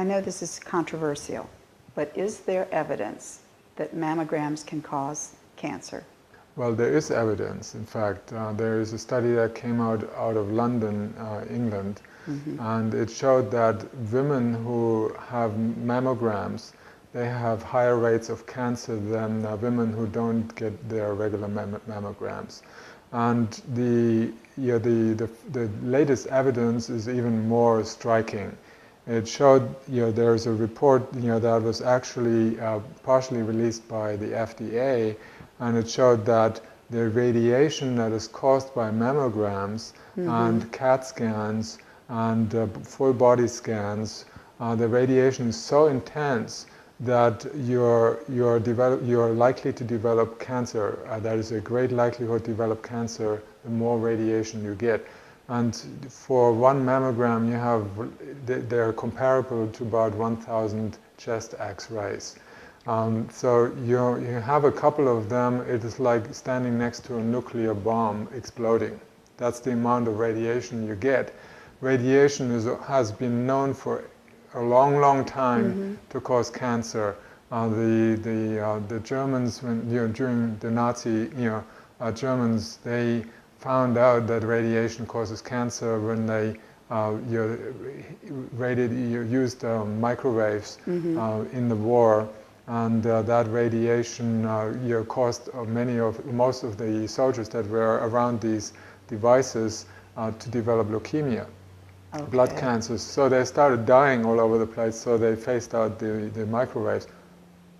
know this is controversial, but is there evidence that mammograms can cause cancer? Well, there is evidence. In fact, there is a study that came out of London, England, and it showed that women who have mammograms, they have higher rates of cancer than women who don't get their regular mammograms. And the latest evidence is even more striking. It showed, there's a report, that was actually partially released by the FDA, and it showed that the radiation that is caused by mammograms and CAT scans and full body scans, the radiation is so intense that you're likely to develop cancer. There is a great likelihood to develop cancer the more radiation you get. And for one mammogram, they're comparable to about 1,000 chest X-rays. So you have a couple of them, it is like standing next to a nuclear bomb exploding. That's the amount of radiation you get. Radiation has been known for a long, long time to cause cancer. The Germans, during the Nazi Germans, they found out that radiation causes cancer when they used microwaves in the war, and that radiation caused most of the soldiers that were around these devices to develop leukemia. Okay. Blood cancers. So they started dying all over the place, so they phased out the microwaves.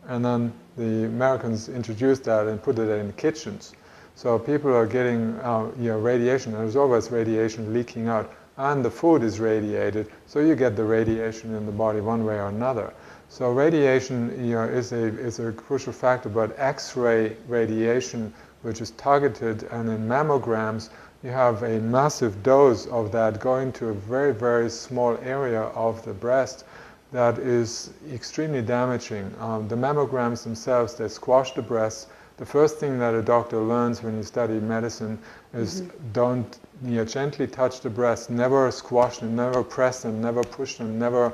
And then the Americans introduced that and put it in the kitchens. So people are getting radiation, and there's always radiation leaking out, and the food is radiated, so you get the radiation in the body one way or another. So radiation is a crucial factor, but X-ray radiation, which is targeted, and in mammograms, you have a massive dose of that going to a very, very small area of the breast that is extremely damaging. The mammograms themselves, they squash the breast. The first thing that a doctor learns when you study medicine is don't gently touch the breast, never squash them, never press them, never push them, never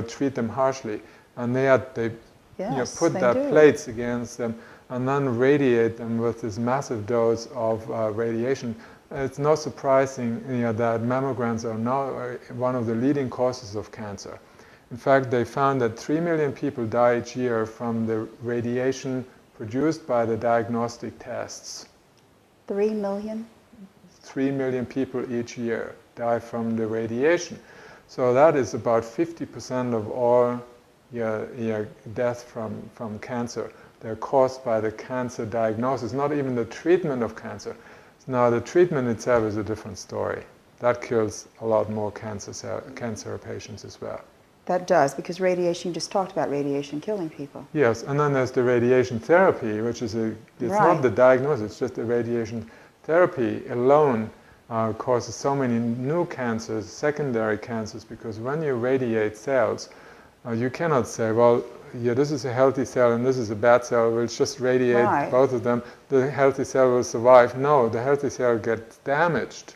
treat them harshly. And they put their plates against them and then radiate them with this massive dose of radiation. It's not surprising that mammograms are now one of the leading causes of cancer. In fact, they found that 3 million people die each year from the radiation produced by the diagnostic tests. 3 million? 3 million people each year die from the radiation. So that is about 50% of all deaths from cancer. They're caused by the cancer diagnosis, not even the treatment of cancer. Now, the treatment itself is a different story. That kills a lot more cancer patients as well. That does, because radiation, you just talked about radiation killing people. Yes, and then there's the radiation therapy, which is it's not the diagnosis, it's just the radiation therapy alone causes so many new cancers, secondary cancers, because when you radiate cells, you cannot say, well, this is a healthy cell and this is a bad cell, we'll just radiate both of them, the healthy cell will survive. No, the healthy cell gets damaged.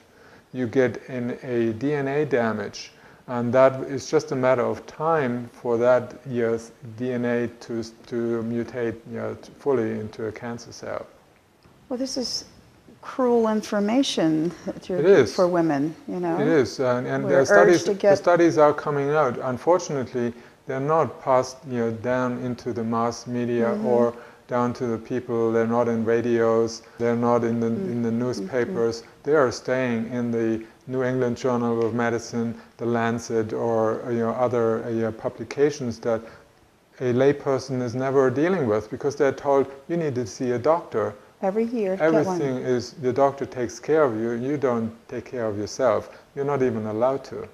You get a DNA damage, and that is just a matter of time for that DNA to mutate fully into a cancer cell. Well, this is cruel information for women, It is, and the studies are coming out. Unfortunately, they're not passed down into the mass media or down to the people. They're not in radios. They're not in the newspapers. They are staying in the New England Journal of Medicine, the Lancet, or other publications that a layperson is never dealing with, because they're told you need to see a doctor. Every year, everything is the doctor takes care of you. You don't take care of yourself. You're not even allowed to.